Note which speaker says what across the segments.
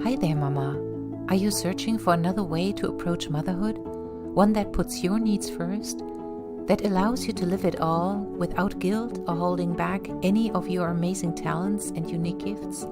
Speaker 1: Hi there, Mama. Are you searching for another way to approach motherhood? One that puts your needs first? That allows you to live it all without guilt or holding back any of your amazing talents and unique gifts?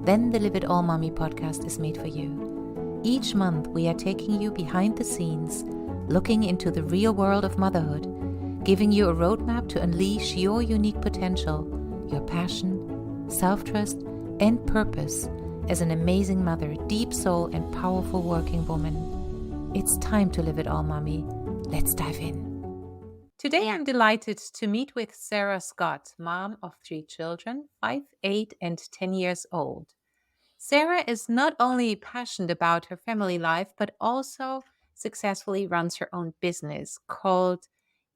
Speaker 1: Then the Live It All Mommy podcast is made for you. Each month, we are taking you behind the scenes, looking into the real world of motherhood, giving you a roadmap to unleash your unique potential, your passion, self-trust, and purpose as an amazing mother, deep soul, and powerful working woman. It's time to live it all, Mommy. Let's dive in. Today, I'm delighted to meet with Sarah Scott, mom of 3 children, 5, 8, and 10 years old. Sarah is not only passionate about her family life, but also successfully runs her own business called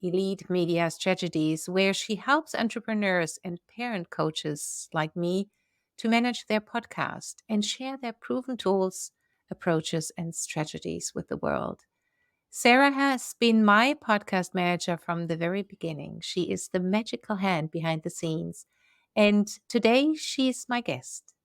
Speaker 1: Elite Media Strategies, where she helps entrepreneurs and parent coaches like me to manage their podcast and share their proven tools, approaches, and strategies with the world. Sarah has been my podcast manager from the very beginning. She is the magical hand behind the scenes. And today she's my guest.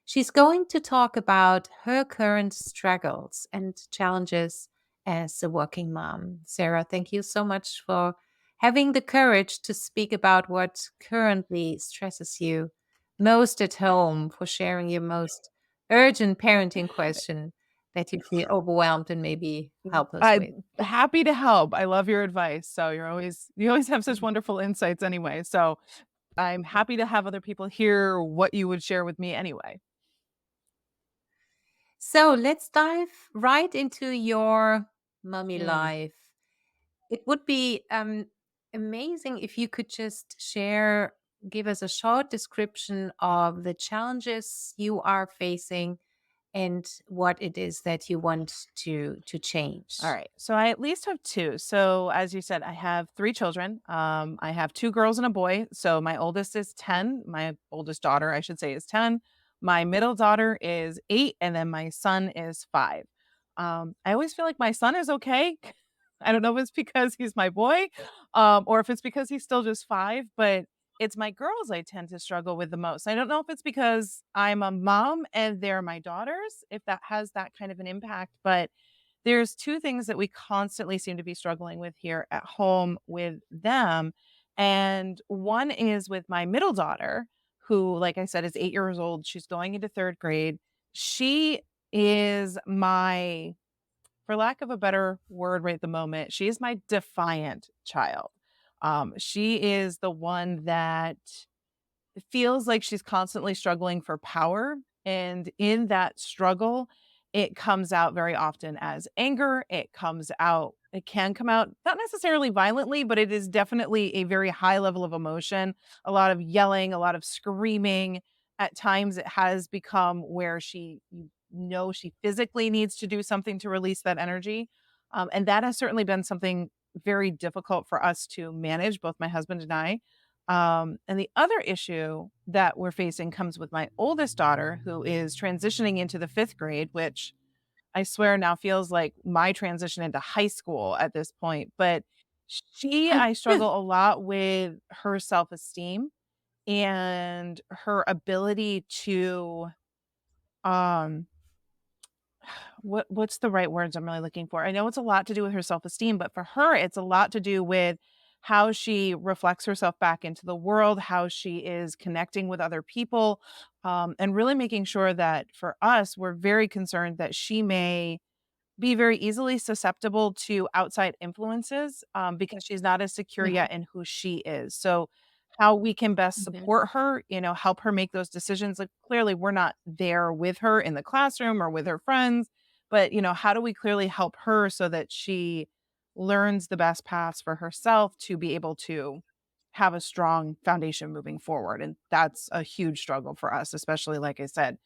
Speaker 1: She's going to talk about her current struggles and challenges as a working mom. Sarah, thank you so much for having the courage to speak about what currently stresses you most at home, for sharing your most urgent parenting question that you feel overwhelmed and maybe helpless with.
Speaker 2: I'm happy to help. I love your advice. So you always have such wonderful insights anyway. So I'm happy to have other people hear what you would share with me anyway.
Speaker 1: So let's dive right into your mommy
Speaker 2: Mm.
Speaker 1: life. It would be amazing if you could just give us a short description of the challenges you are facing and what it is that you want to change.
Speaker 2: All right. So I at least have two. So as you said, I have 3 children. I have 2 girls and a boy. So my oldest is 10. My oldest daughter, I should say, is 10. My middle daughter is 8, and then my son is 5. I always feel like my son is okay. I don't know if it's because he's my boy, or if it's because he's still just 5, but it's my girls I tend to struggle with the most. I don't know if it's because I'm a mom and they're my daughters, if that has that kind of an impact, but there's 2 things that we constantly seem to be struggling with here at home with them, and one is with my middle daughter, who, like I said, is 8 years old. She's going into 3rd grade. She is my, for lack of a better word right at the moment, she is my defiant child. She is the one that feels like she's constantly struggling for power, and in that struggle, it comes out very often as anger. It can come out not necessarily violently, but it is definitely a very high level of emotion, a lot of yelling, a lot of screaming. At times, it has become where she physically needs to do something to release that energy. And that has certainly been something very difficult for us to manage, both my husband and I. And the other issue that we're facing comes with my oldest daughter, who is transitioning into the 5th grade, which I swear now feels like my transition into high school at this point. But I struggle a lot with her self-esteem and her ability to, um, what's the right words I'm really looking for? I know it's a lot to do with her self-esteem, but for her, it's a lot to do with how she reflects herself back into the world, how she is connecting with other people, and really making sure that for us, we're very concerned that she may be very easily susceptible to outside influences, because she's not as secure
Speaker 1: Yeah.
Speaker 2: yet in who she is. So how we can best
Speaker 1: Mhm.
Speaker 2: support her, help her make those decisions. Like, clearly we're not there with her in the classroom or with her friends, but how do we clearly help her so that she learns the best paths for herself to be able to have a strong foundation moving forward? And that's a huge struggle for us, especially, like I said,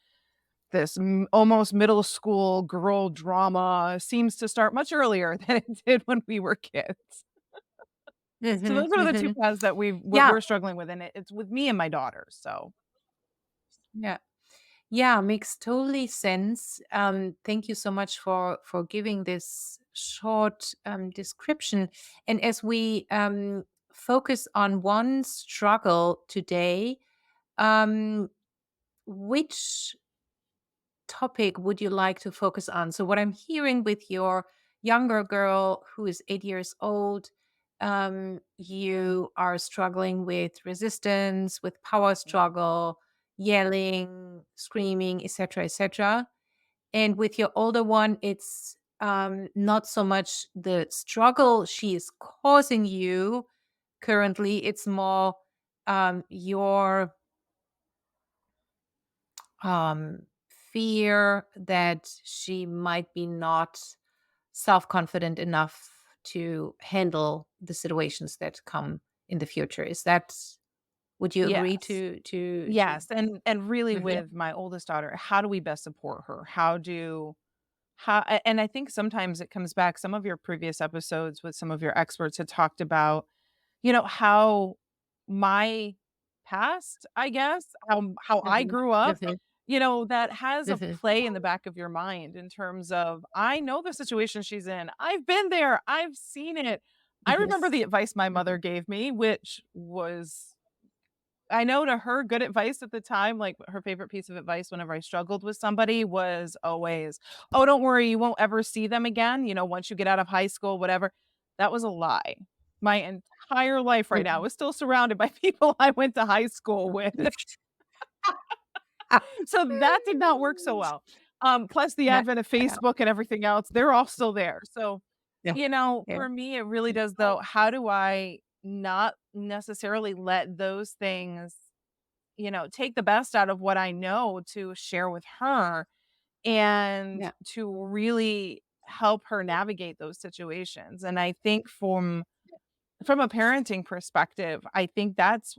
Speaker 2: this almost middle school girl drama seems to start much earlier than it did when we were kids. So
Speaker 1: Mhm,
Speaker 2: those are the 2
Speaker 1: mhm.
Speaker 2: paths that
Speaker 1: Yeah,
Speaker 2: we're struggling with, and it's with me and my daughters. So
Speaker 1: yeah. Yeah, makes totally sense. Thank you so much for giving this short description. And as we focus on one struggle today, um, which topic would you like to focus on? So, what I'm hearing with your younger girl who is 8 years old, you are struggling with resistance, with power struggle, yelling, screaming, etc., etc. And with your older one, it's not so much the struggle she is causing you currently, it's more your fear that she might be not self-confident enough to handle the situations that come in the future. Is that would you agree
Speaker 2: Yes.
Speaker 1: to
Speaker 2: Yes, and really
Speaker 1: Mhm,
Speaker 2: with my oldest daughter, how do we best support her? And I think sometimes it comes back some of your previous episodes with some of your experts had talked about, how my past, I guess, how I
Speaker 1: mhm,
Speaker 2: grew up,
Speaker 1: mhm,
Speaker 2: that has a
Speaker 1: mhm,
Speaker 2: play in the back of your mind in terms of, I know the situation she's in. I've been there. I've seen it. I
Speaker 1: mhm,
Speaker 2: remember the advice my
Speaker 1: mhm,
Speaker 2: mother gave me, which was, I know, to her, good advice at the time, like, her favorite piece of advice whenever I struggled with somebody was always, "Oh, don't worry, you won't ever see them again, once you get out of high school, whatever." That was a lie. My entire life right now
Speaker 1: mhm.
Speaker 2: is still surrounded by people I went to high school with.
Speaker 1: Ah.
Speaker 2: So that did not work so well. Plus the
Speaker 1: Yeah,
Speaker 2: advent of
Speaker 1: yeah,
Speaker 2: Facebook and everything else, they're all still there. So,
Speaker 1: yeah, yeah.
Speaker 2: for me, it really does though, how do I not necessarily let those things take the best out of what I know to share with her and
Speaker 1: Yeah.
Speaker 2: to really help her navigate those situations. And I think from a parenting perspective, I think that's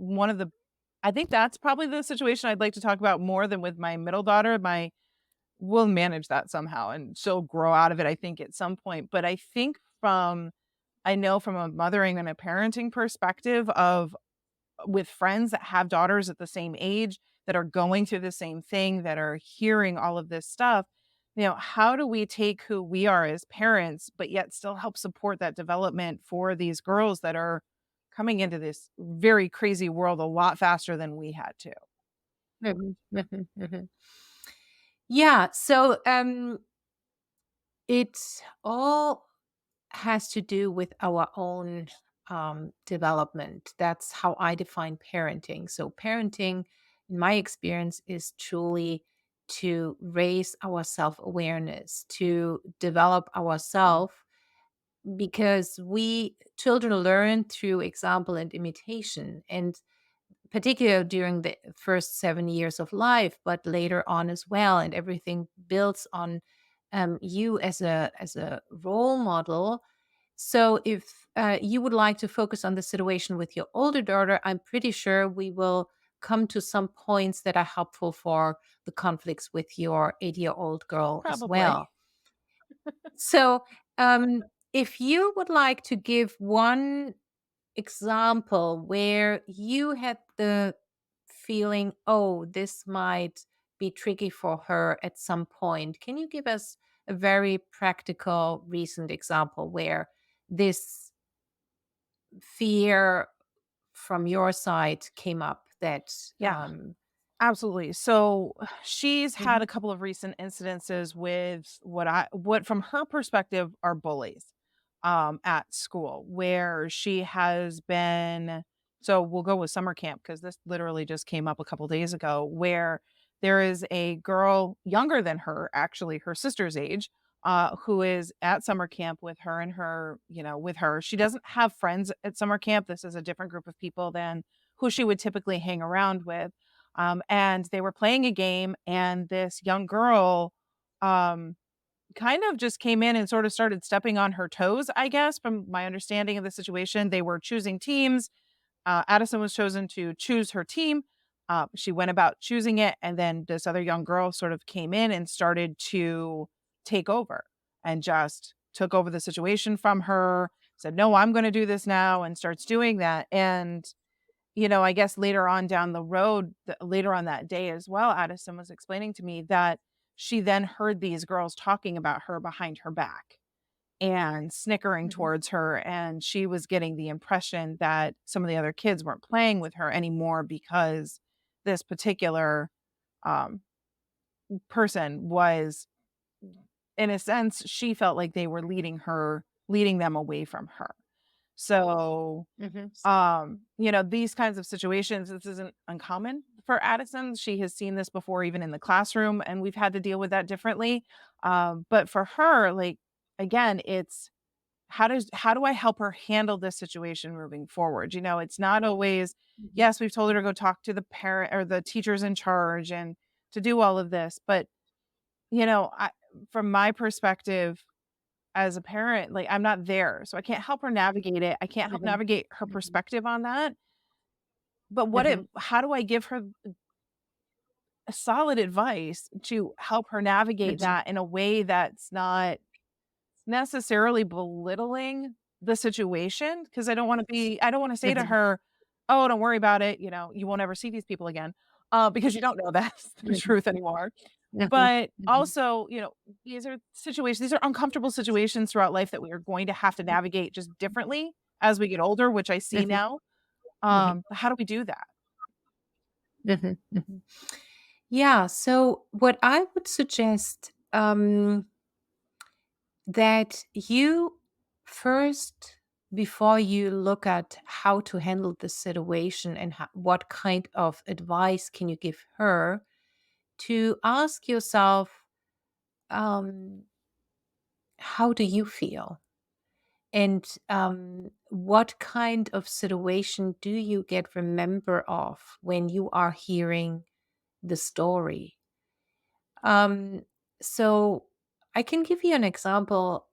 Speaker 2: probably the situation I'd like to talk about more than with my middle daughter. My We'll manage that somehow and she'll grow out of it, I think, at some point. But I think I know from a mothering and a parenting perspective of with friends that have daughters at the same age that are going through the same thing, that are hearing all of this stuff, how do we take who we are as parents, but yet still help support that development for these girls that are coming into this very crazy world a lot faster than we had to?
Speaker 1: Mhm, mhm, mhm. Yeah, so, it all has to do with our own development. That's how I define parenting. So, parenting, in my experience, is truly to raise our self awareness, to develop ourselves, because we children learn through example and imitation. And particularly during the first 7 years of life, but later on as well. And everything builds on you as a role model. So if you would like to focus on the situation with your older daughter, I'm pretty sure we will come to some points that are helpful for the conflicts with your 8-year-old girl as
Speaker 2: Probably.
Speaker 1: well. So if you would like to give one example where you had the feeling, oh, this might be tricky for her at some point, can you give us a very practical, recent example where this fear from your side came up that,
Speaker 2: Yeah. Absolutely. So she's had
Speaker 1: Mhm,
Speaker 2: a couple of recent incidences with what from her perspective are bullies at school, where she has been, so we'll go with summer camp because this literally just came up a couple days ago, where there is a girl younger than her, actually her sister's age, who is at summer camp with her and with her. She doesn't have friends at summer camp. This is a different group of people than who she would typically hang around with, and they were playing a game, and this young girl um, kind of just came in and sort of started stepping on her toes, I guess, from my understanding of the situation. They were choosing teams. Addison was chosen to choose her team. She went about choosing it, and then this other young girl sort of came in and started to take over and just took over the situation from her, said, "No, I'm going to do this now," and starts doing that. And I guess later on down the road, later on that day as well, Addison was explaining to me that she then heard these girls talking about her behind her back and snickering
Speaker 1: mhm,
Speaker 2: towards her. And she was getting the impression that some of the other kids weren't playing with her anymore because this particular um, person was, in a sense, she felt like they were leading them away from her. So,
Speaker 3: Mhm.
Speaker 2: these kinds of situations, this isn't uncommon for Addison. She has seen this before, even in the classroom, and we've had to deal with that differently. But for her, like, again, it's how do I help her handle this situation moving forward? It's not always,
Speaker 3: Mhm.
Speaker 2: yes, we've told her to go talk to the parent or the teachers in charge and to do all of this, but from my perspective as a parent, like, I'm not there, so I can't help her navigate it. I can't help
Speaker 3: Mhm.
Speaker 2: navigate her
Speaker 3: Mhm.
Speaker 2: perspective on that. But
Speaker 3: Mhm.
Speaker 2: how do I give her a solid advice to help her navigate
Speaker 3: Mhm.
Speaker 2: that in a way that's not necessarily belittling the situation? Because I don't wanna say to
Speaker 3: Mhm.
Speaker 2: her, "Oh, don't worry about it, you won't ever see these people again," because you don't know that's the
Speaker 3: Mhm.
Speaker 2: truth anymore.
Speaker 3: Mhm.
Speaker 2: But
Speaker 3: Mhm.
Speaker 2: also, these are uncomfortable situations throughout life that we are going to have to navigate just differently as we get older, which I see
Speaker 3: Mhm.
Speaker 2: now.
Speaker 3: Mhm.
Speaker 2: How do we do that?
Speaker 3: Mhm. Mhm. Yeah. So, what I would suggest that you first, before you look at how to handle the situation and what kind of advice can you give her, to ask yourself, um, how do you feel? And what kind of situation do you get remember of when you are hearing the story? Um, so I can give you an example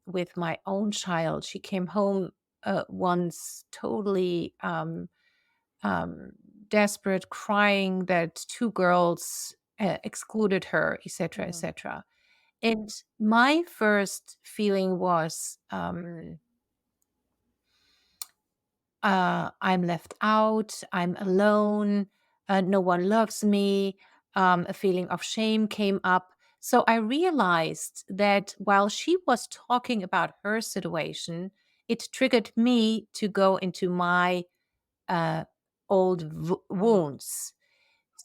Speaker 3: with my own child. She came home once totally um, desperate, crying that two girls excluded her, etc.,
Speaker 2: Mhm,
Speaker 3: etc. And my first feeling was, I'm left out, I'm alone, no one loves me. A feeling of shame came up. So I realized that while she was talking about her situation, it triggered me to go into my uh, old
Speaker 2: mhm,
Speaker 3: wounds.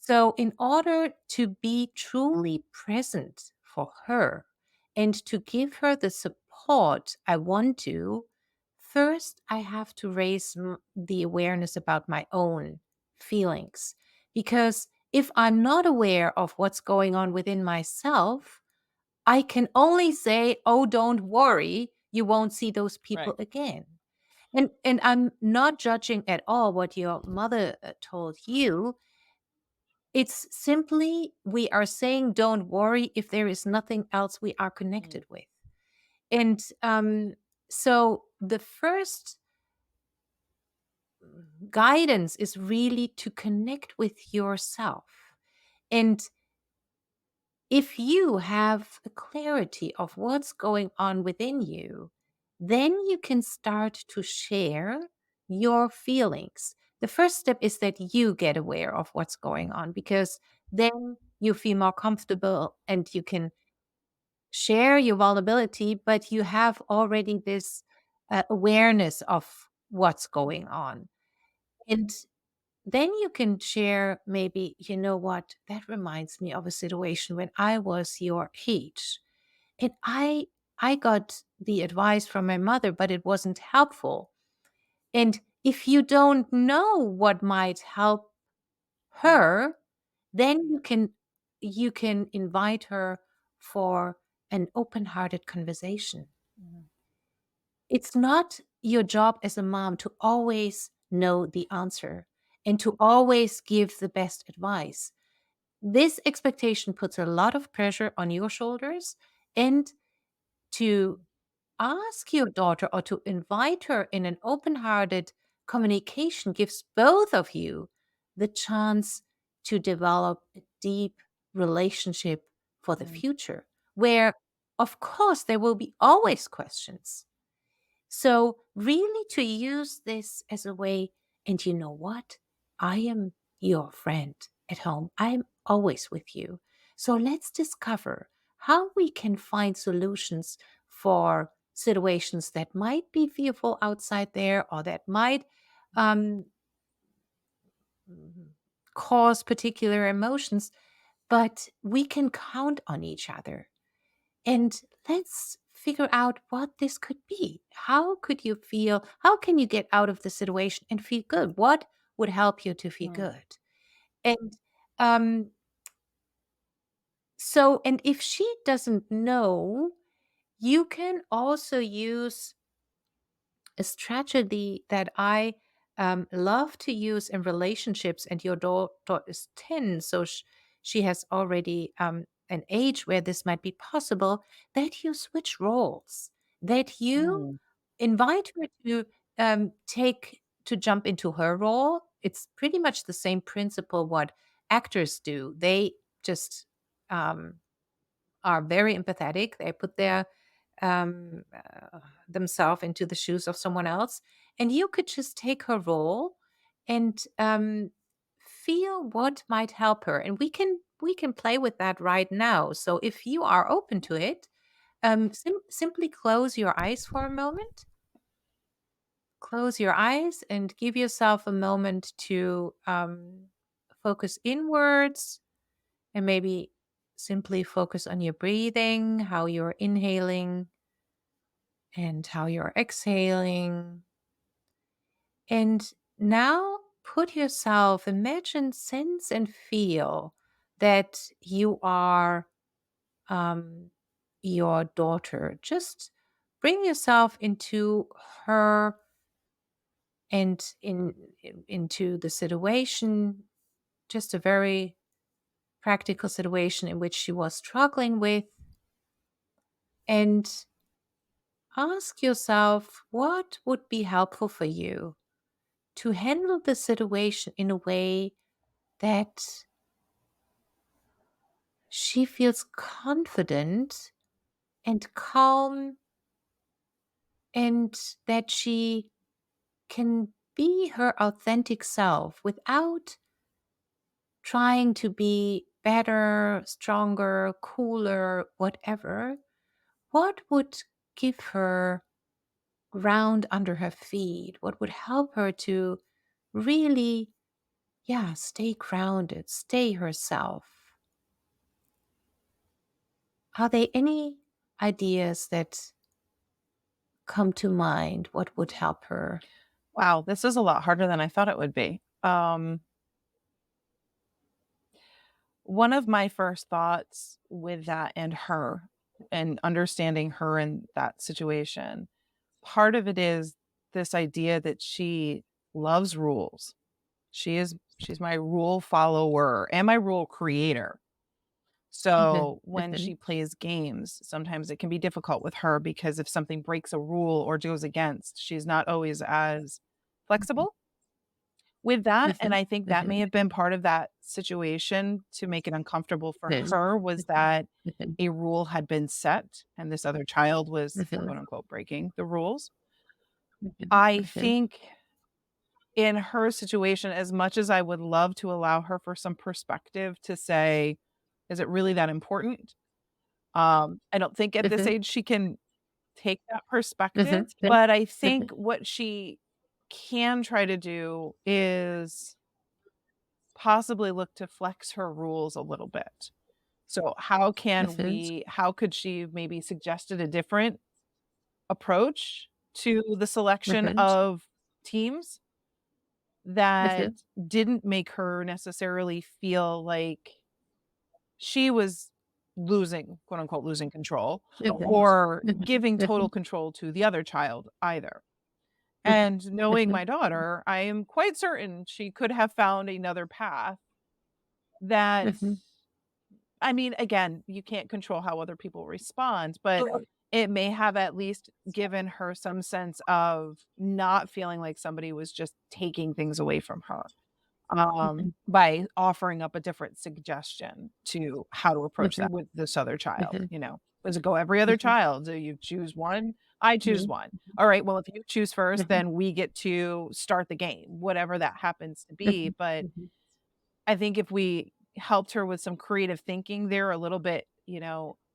Speaker 3: So, in order to be truly present for her and to give her the support I want to, first I have to raise the awareness about my own feelings. Because if I'm not aware of what's going on within myself, I can only say, oh, don't worry, you won't see those people
Speaker 2: right.
Speaker 3: again. And I'm not judging at all what your mother told you. It's simply we are saying don't worry if there is nothing else we are
Speaker 2: Mm,
Speaker 3: connected with. And so the first guidance is really to connect with yourself. And if you have a clarity of what's going on within you, then you can start to share your feelings. The first step is that you get aware of what's going on because then you feel more comfortable and you can share your vulnerability, but you have already this awareness of what's going on. And then you can share maybe, you know what, that reminds me of a situation when I was your age. And I got the advice from my mother, but it wasn't helpful. And if you don't know what might help
Speaker 2: mm,
Speaker 3: her, then you can invite her for an open-hearted conversation.
Speaker 2: mhm,
Speaker 3: It's not your job as a mom to always know the answer and to always give the best advice. This expectation puts a lot of pressure on your shoulders, and to ask your daughter or to invite her in an open hearted communication gives both of you the chance to develop a deep relationship for the
Speaker 2: mm,
Speaker 3: future, where, of course, there will be always questions. So, really, to use this as a way, and you know what? I am your friend at home. I'm always with you. So, let's discover how we can find solutions for situations that might be fearful outside there or that might um, cause particular emotions. but we can count on each other. And let's figure out what this could be. How could you feel? How can you get out of the situation and feel good? What would help you to feel
Speaker 2: Mm.
Speaker 3: good? And um, and if she doesn't know, you can also use a strategy that I love to use in relationships. And your daughter is 10, so she has already an age where this might be possible, that you switch roles, that you
Speaker 2: Mm.
Speaker 3: invite her to jump into her role. It's pretty much the same principle what actors do. They just um, are very empathetic. They put themselves into the shoes of someone else, and you could just take her role and feel what might help her. And we can play with that right now. So if you are open to it, simply close your eyes for a moment. Close your eyes and give yourself a moment to focus inwards, and maybe simply focus on your breathing, how you're inhaling and how you're exhaling. And now put yourself, imagine, sense, and feel that you are um, your daughter. Just bring yourself into her and into the situation, just a very practical situation in which she was struggling with, and ask yourself what would be helpful for you to handle the situation in a way that she feels confident and calm, and that she can be her authentic self without trying to be better, stronger, cooler, whatever. What would give her ground under her feet? What would help her to really, yeah, stay grounded, stay herself? Are there any ideas that come to mind? What would help her?
Speaker 2: Wow, this is a lot harder than I thought it would be. One of my first thoughts with that and her and understanding her in that situation, part of it is this idea that she loves rules. She's my rule follower and my rule creator.
Speaker 3: Mhm,
Speaker 2: So when
Speaker 3: mhm,
Speaker 2: she plays games, sometimes it can be difficult with her because if something breaks a rule or goes against, she's not always as
Speaker 3: mhm,
Speaker 2: flexible with that. And
Speaker 3: mhm,
Speaker 2: I think that may
Speaker 3: mhm,
Speaker 2: have been part of that situation to make it uncomfortable for
Speaker 3: mhm,
Speaker 2: her was
Speaker 3: mhm,
Speaker 2: that
Speaker 3: mhm,
Speaker 2: a rule had been set and this other child was
Speaker 3: mhm,
Speaker 2: quote unquote breaking the rules.
Speaker 3: mhm,
Speaker 2: I
Speaker 3: mhm,
Speaker 2: think in her situation, as much as I would love to allow her for some perspective to say, is it really that important? I don't think at this
Speaker 3: mhm,
Speaker 2: age she can take that perspective,
Speaker 3: mhm,
Speaker 2: but I think
Speaker 3: mhm,
Speaker 2: what she can try to do is possibly look to flex her rules a little bit. So
Speaker 3: mhm,
Speaker 2: how could she maybe suggested a different approach to the selection
Speaker 3: mhm,
Speaker 2: of teams that
Speaker 3: mhm,
Speaker 2: didn't make her necessarily feel like she was losing, quote unquote, losing control
Speaker 3: mhm,
Speaker 2: or
Speaker 3: mhm,
Speaker 2: giving total
Speaker 3: mhm,
Speaker 2: control to the other child either.
Speaker 3: mhm,
Speaker 2: And knowing
Speaker 3: mhm,
Speaker 2: my daughter, I am quite certain she could have found another path that
Speaker 3: mhm.
Speaker 2: I mean, again, you can't control how other people respond, but it may have at least given her some sense of not feeling like somebody was just taking things away from her,
Speaker 3: Mhm,
Speaker 2: by offering up a different suggestion to how to approach
Speaker 3: mhm,
Speaker 2: that with this other child,
Speaker 3: mhm,
Speaker 2: you know? Does it go every other
Speaker 3: mhm,
Speaker 2: child? Do you choose one? I choose
Speaker 3: mhm,
Speaker 2: one. All right, well, if you choose first,
Speaker 3: mhm,
Speaker 2: then we get to start the game, whatever that happens to be,
Speaker 3: mhm,
Speaker 2: but
Speaker 3: mhm,
Speaker 2: I think if we helped her with some creative thinking there a little bit,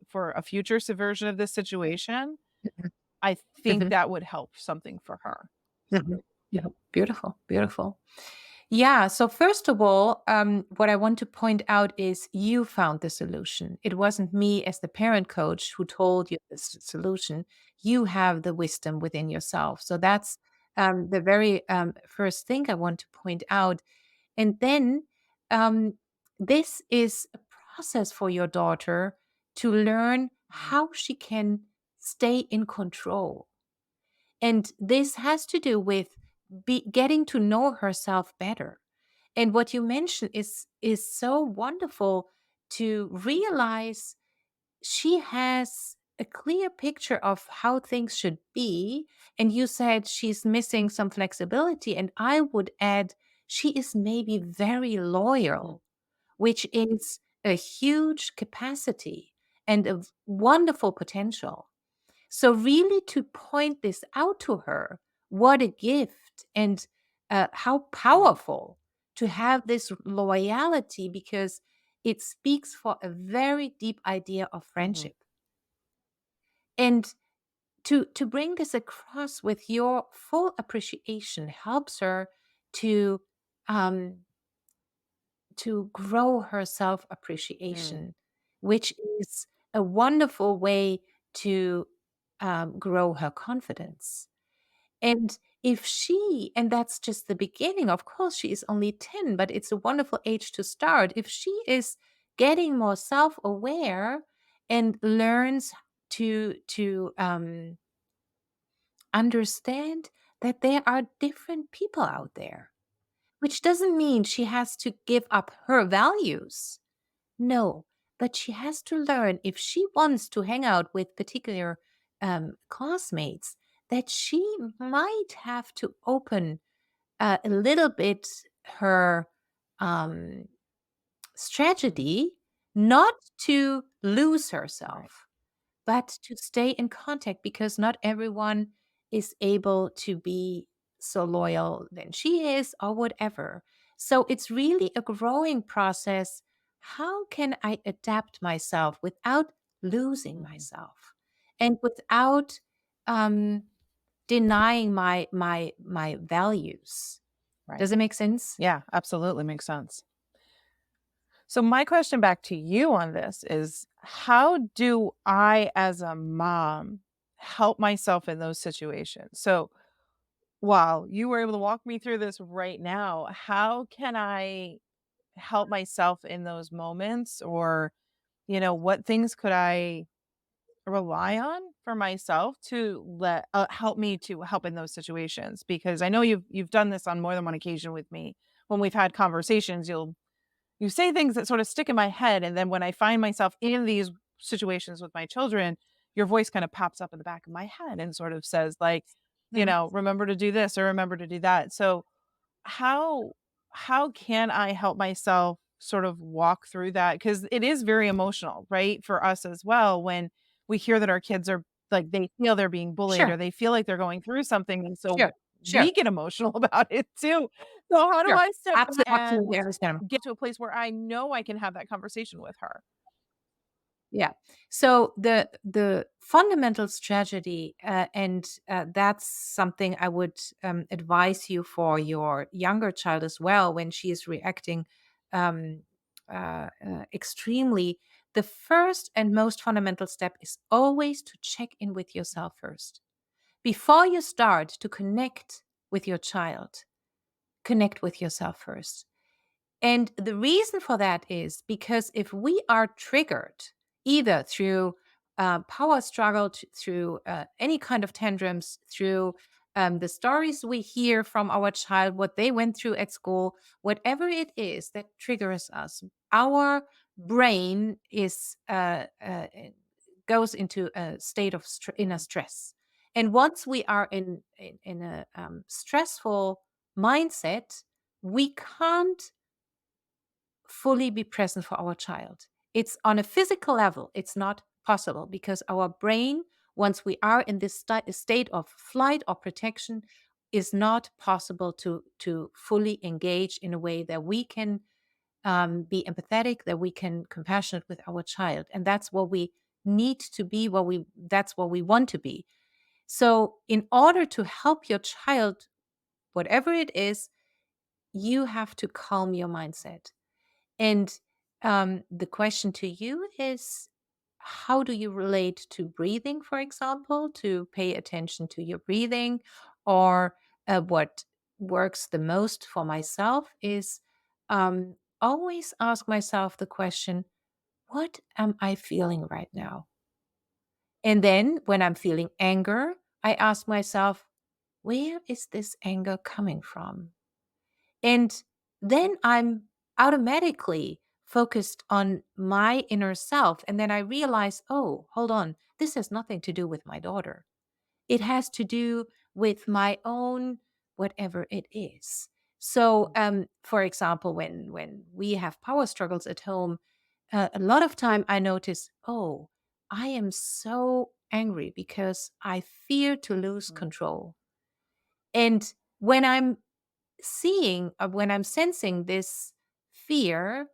Speaker 2: for a future subversion of this situation, I think
Speaker 3: mhm,
Speaker 2: that would help something for her.
Speaker 3: mhm. Yeah, beautiful, beautiful. Yeah. So first of all, what I want to point out is you found the solution. It wasn't me as the parent coach who told you the solution. You have the wisdom within yourself. So that's the very first thing I want to point out. And then um, this is a process for your daughter to learn
Speaker 2: Mhm.
Speaker 3: how she can stay in control. And this has to do with getting to know herself better. And what you mentioned is so wonderful to realize she has a clear picture of how things should be. And you said she's missing some flexibility. And I would add, she is maybe very
Speaker 2: Mhm.
Speaker 3: loyal, which is a huge capacity and a wonderful potential. So, really, to point this out to her, what a gift and how
Speaker 2: Mhm.
Speaker 3: powerful to have this loyalty, because it speaks for a very deep idea of
Speaker 2: Mhm.
Speaker 3: friendship. And to bring this across with your full appreciation helps her to um, to grow her self
Speaker 2: Mm.
Speaker 3: appreciation, which is a wonderful way to grow her confidence. And if she, and that's just the beginning, of course, she is only 10, but it's a wonderful age to start. If she is getting more self aware and learns to understand that there are different people out there, which doesn't mean she has to give up her values. No, but she has to learn if she wants to hang out with particular classmates, that she might have to open a little bit her um,
Speaker 2: Mhm.
Speaker 3: strategy, not to lose
Speaker 2: Right.
Speaker 3: herself, but to stay in contact, because not everyone is able to be so loyal than she is or whatever. So it's really a growing process. How can I adapt myself without losing
Speaker 2: Mhm.
Speaker 3: myself and without um, denying my values?
Speaker 2: Right.
Speaker 3: Does it make sense?
Speaker 2: Yeah, absolutely makes sense. So my question back to you on this is how do I as a mom help myself in those situations? So while you were able to walk me through this right now, how can I help myself in those moments or what things could I rely on for myself to let help me to help in those situations because I know you've done this on more than one occasion with me. When we've had conversations, you say things that sort of stick in my head, and then when I find myself in these situations with my children, your voice kind of pops up in the back of my head and sort of says like,
Speaker 3: Nice.
Speaker 2: remember to do this or remember to do that. So how how can I help myself sort of walk through that? Because it is very emotional, right, for us as well when we hear that our kids are like they feel they're being bullied or
Speaker 3: Sure,
Speaker 2: they feel like they're going through something, and so
Speaker 3: sure, sure,
Speaker 2: we get emotional about it too. So how do
Speaker 3: sure.
Speaker 2: I step back
Speaker 3: Absolutely
Speaker 2: and
Speaker 3: understandable.
Speaker 2: get to a place where I know I can have that conversation with her?
Speaker 3: Yeah. So the fundamental strategy, and that's something I would advise you for your younger child as well when she is reacting um, extremely. The first and most fundamental step is always to check in with yourself first before you start to connect with your child. Connect with yourself first. And the reason for that is because if we are triggered either through power struggle, through any kind of tantrums, through the stories we hear from our child, what they went through at school, whatever it is that triggers us, our brain is goes into a state of inner
Speaker 2: Mhm.
Speaker 3: stress. And once we are in a stressful mindset, we can't fully be present for our child. It's on a physical level, it's not possible because our brain, once we are in this state of flight or protection, is not possible to fully engage in a way that we can be empathetic, that we can compassionate with our child, and that's what we need to be. What we That's what we want to be. So, in order to help your child, whatever it is, you have to calm your mindset. And the question to you is, how do you relate to breathing, for example, to pay attention to your breathing? Or what works the most for myself is always ask myself the question, what am I feeling right now? And then when I'm feeling anger, I ask myself, where is this anger coming from? And then I'm automatically focused on my inner self. And then I realize, oh, hold on, this has nothing to do with my daughter. It has to do with my own whatever it is. So, for example, when we have power struggles at home, a lot of time I notice, oh, I am so angry because I fear to lose
Speaker 2: Mm.
Speaker 3: control. And when I'm when I'm sensing this fear,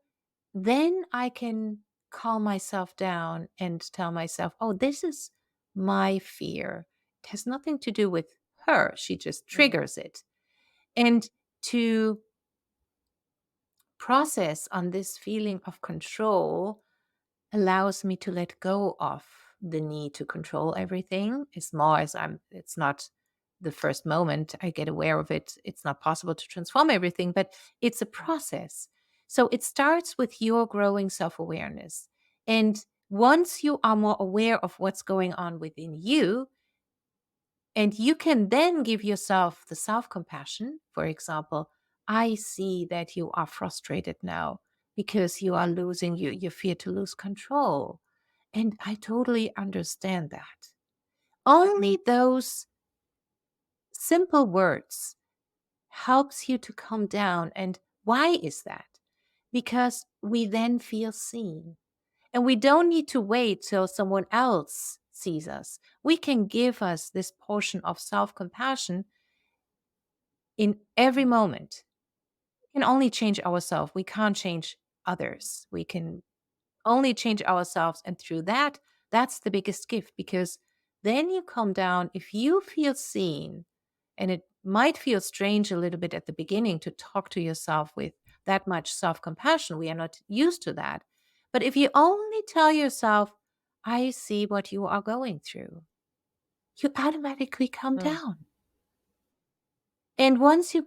Speaker 3: then I can calm myself down and tell myself, oh, this is my fear. It has nothing to do with her. She just
Speaker 2: Mm.
Speaker 3: triggers it. And to process on this feeling of control allows me to let go of the need to control everything as more as it's not the first moment I get aware of it. It's not possible to transform everything, but it's a process. So it starts with your growing self awareness. And once you are more aware of what's going on within you, and you can then give yourself the self compassion. For example, I see that you are frustrated now because you are losing, you fear to lose control. And I totally understand that. Only those simple words helps you to calm down. And why is that? Because we then feel seen. And we don't need to wait till someone else sees us. We can give us this portion of self compassion in every moment. We can only change ourselves. We can't change others. We can only change ourselves. And through that, that's the biggest gift, because then you calm down. If you feel seen, and it might feel strange a little bit at the beginning to talk to yourself with that much self compassion. We are not used to that. But if you only tell yourself, I see what you are going through, you automatically calm
Speaker 2: Mm.
Speaker 3: down. And once you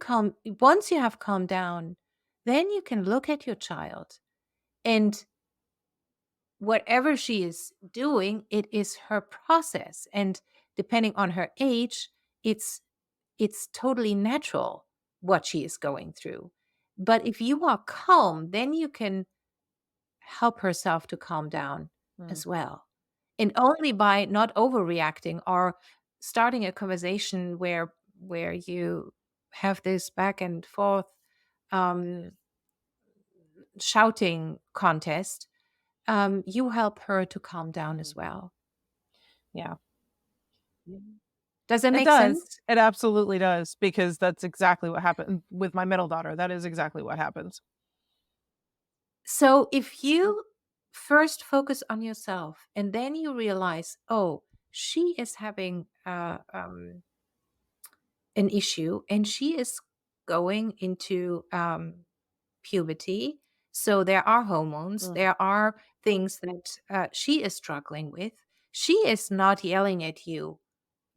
Speaker 3: have calmed down, then you can look at your child, and whatever she is doing, it is her process. And depending on her age, it's totally natural what she is going through. But if you are calm, then you can help herself to calm down
Speaker 2: Mm.
Speaker 3: as well. And only by not overreacting or starting a conversation where you have this back and forth um, shouting contest, you help her to calm down
Speaker 2: Mhm.
Speaker 3: as well.
Speaker 2: Yeah.
Speaker 3: Does that
Speaker 2: It
Speaker 3: make
Speaker 2: does.
Speaker 3: sense?
Speaker 2: It absolutely does, because that's exactly what happened with my middle daughter. That is exactly what happens.
Speaker 3: So if you first focus on yourself and then you realize, oh, she is having an issue and she is going into puberty. So there are hormones,
Speaker 2: Mm.
Speaker 3: there are things that she is struggling with. She is not yelling at you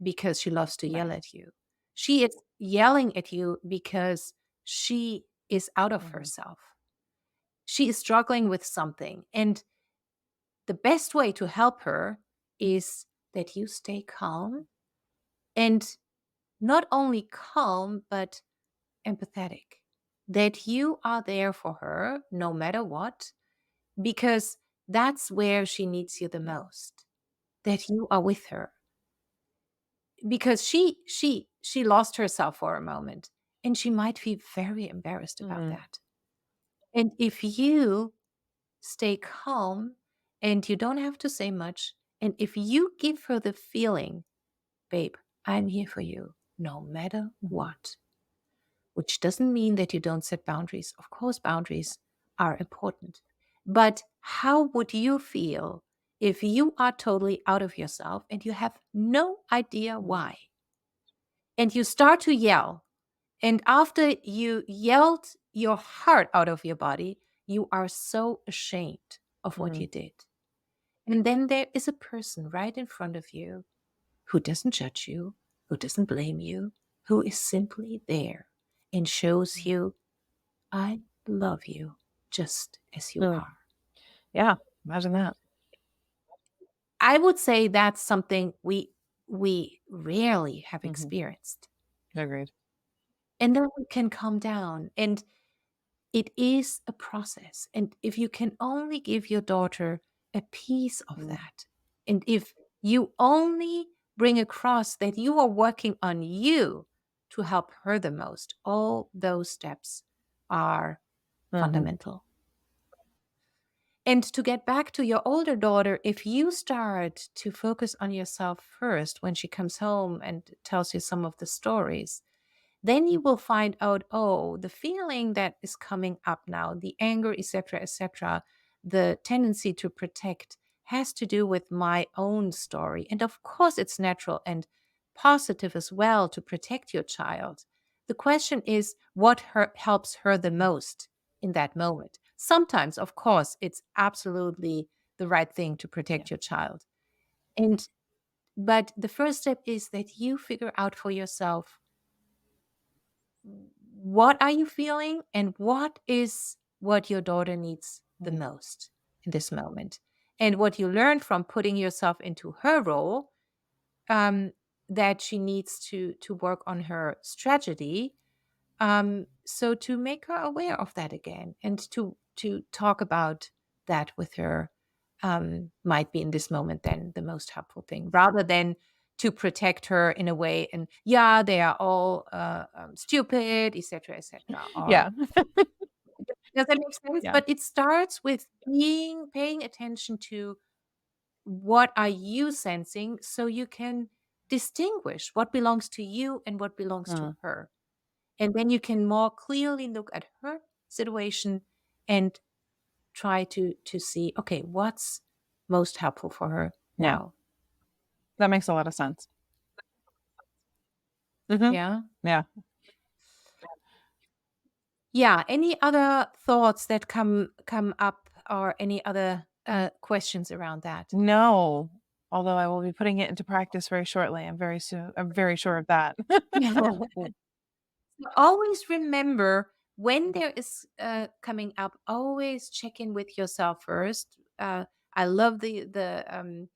Speaker 3: because she loves to yell
Speaker 2: Right.
Speaker 3: at you. She is yelling at you because she is out of
Speaker 2: Mhm.
Speaker 3: herself. She is struggling with something. And the best way to help her is that you stay calm, and not only calm, but empathetic. That you are there for her no matter what, because that's where she needs you the
Speaker 2: Yeah.
Speaker 3: most. That you are with her. Because she lost herself for a moment, and she might feel very embarrassed about
Speaker 2: Mhm.
Speaker 3: that. And if you stay calm and you don't have to say much, and if you give her the feeling, babe, I'm here for you no matter
Speaker 2: Mhm.
Speaker 3: what, which doesn't mean that you don't set boundaries. Of course, boundaries are important. But how would you feel if you are totally out of yourself and you have no idea
Speaker 2: Mhm.
Speaker 3: why? And you start to yell, And after you yelled your heart out of your body, you are so ashamed of what
Speaker 2: Mhm.
Speaker 3: you did. And then there is a person right in front of you who doesn't judge you, who doesn't blame you, who is simply there and shows
Speaker 2: Mm.
Speaker 3: you, I love you just as you
Speaker 2: Mm.
Speaker 3: are.
Speaker 2: Yeah, imagine that.
Speaker 3: I would say that's something we rarely have
Speaker 2: Mhm.
Speaker 3: experienced.
Speaker 2: Agreed.
Speaker 3: And then we can calm down. And it is a process. And if you can only give your daughter a piece of
Speaker 2: Mm.
Speaker 3: that, and if you only bring across that you are working on you to help her the most, all those steps are
Speaker 2: Mhm.
Speaker 3: fundamental. And to get back to your older daughter, if you start to focus on yourself first when she comes home and tells you some of the stories, then you will find out, oh, the feeling that is coming up now, the anger, etc., the tendency to protect has to do with my own story. And of course, it's natural and positive as well to protect your child. The question is what helps her the most in that moment. Sometimes, of course, it's absolutely the right thing to
Speaker 2: Yeah.
Speaker 3: protect your child. And but the first step is that you figure out for yourself, what are you feeling and what your daughter needs the
Speaker 2: Mm.
Speaker 3: most in this moment, and what you learn from putting yourself into her role, that she needs to work on her strategy, so to make her aware of that again and to talk about that with her, might be in this moment then the most helpful thing, rather than to protect her in a way and yeah, they are all stupid, etc., or
Speaker 2: Yeah.
Speaker 3: does that make sense?
Speaker 2: Yeah.
Speaker 3: But it starts with paying attention to what are you sensing so you can distinguish what belongs to you and what belongs to
Speaker 2: Mm.
Speaker 3: her, and then you can more clearly look at her situation and try to see, okay, what's most helpful for her
Speaker 2: Yeah.
Speaker 3: now.
Speaker 2: That makes a lot of sense. Mhm.
Speaker 3: Yeah.
Speaker 2: Yeah.
Speaker 3: Yeah. Any other thoughts that come up, or any other questions around that?
Speaker 2: No, although I will be putting it into practice very shortly. I'm very sure of that.
Speaker 3: So always remember, when there is coming up, always check in with yourself first. I love the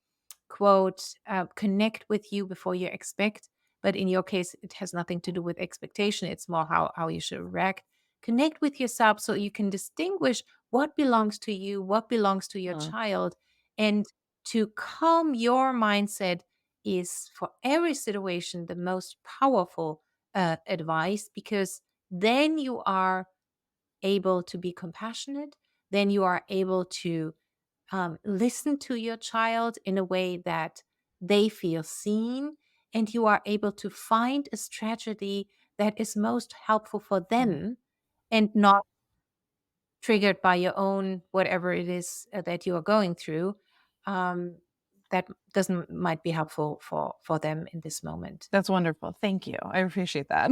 Speaker 3: quote, connect with you before you expect. But in your case, it has nothing to do with expectation. It's more how you should react. Connect with yourself so you can distinguish what belongs to you, what belongs to your
Speaker 2: Mm.
Speaker 3: child. And to calm your mindset is for every situation the most powerful advice, because then you are able to be compassionate. Then you are able to listen to your child in a way that they feel seen, and you are able to find a strategy that is most helpful for
Speaker 2: Mm.
Speaker 3: them and not triggered by your own whatever it is that you are going through, um, that doesn't might be helpful for them in this moment.
Speaker 2: That's wonderful. Thank you. I appreciate that.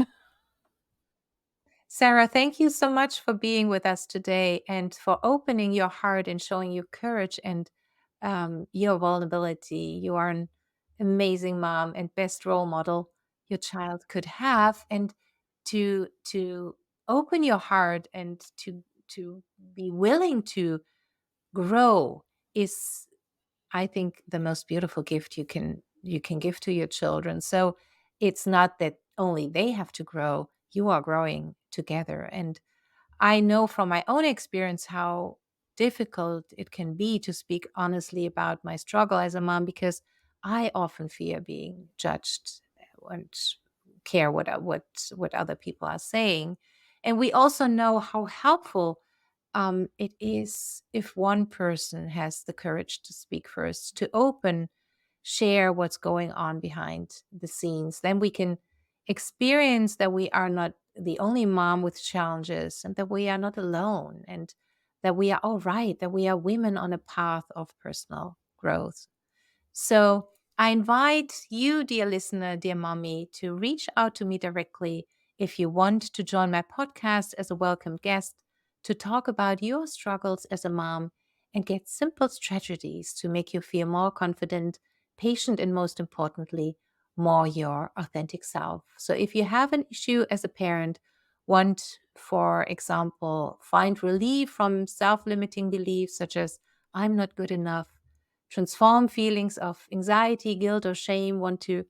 Speaker 3: Sarah, thank you so much for being with us today and for opening your heart and showing your courage and your vulnerability. You are an amazing mom and best role model your child could have. And to open your heart and to be willing to grow is, I think, the most beautiful gift you can give to your children. So it's not that only they have to grow, you are growing together. And I know from my own experience how difficult it can be to speak honestly about my struggle as a mom, because I often fear being judged and care what other people are saying. And we also know how helpful it is if one person has the courage to speak first, to share what's going on behind the scenes. Then we can experience that we are not the only mom with challenges, and that we are not alone, and that we are all right, that we are women on a path of personal growth. So I invite you, dear listener, dear mommy, to reach out to me directly If you want to join my podcast as a welcome guest to talk about your struggles as a mom and get simple strategies to make you feel more confident, patient, and most importantly, more your authentic self. So if you have an issue as a parent, want, for example, find relief from self-limiting beliefs such as I'm not good enough, transform feelings of anxiety, guilt, or shame, want to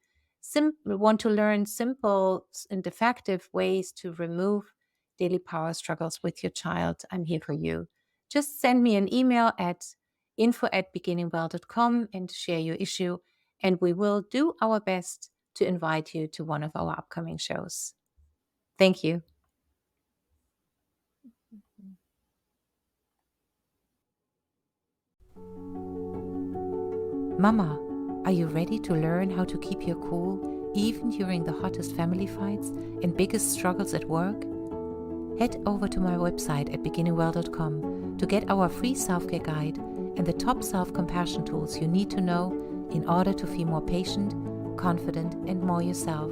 Speaker 3: learn simple and effective ways to remove daily power struggles with your child, I'm here for you. Just send me an email at info@beginningwell.com and share your issue, and we will do our best to invite you to one of our upcoming shows. Thank you.
Speaker 1: Mama, are you ready to learn how to keep your cool even during the hottest family fights and biggest struggles at work? Head over to my website at beginningwell.com to get our free self-care guide and the top self-compassion tools you need to know in order to feel more patient, confident, and more yourself.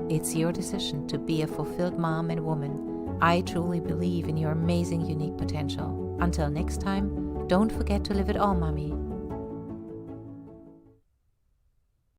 Speaker 1: It's your decision to be a fulfilled mom and woman. I truly believe in your amazing, unique potential. Until next time, don't forget to live it all, mommy.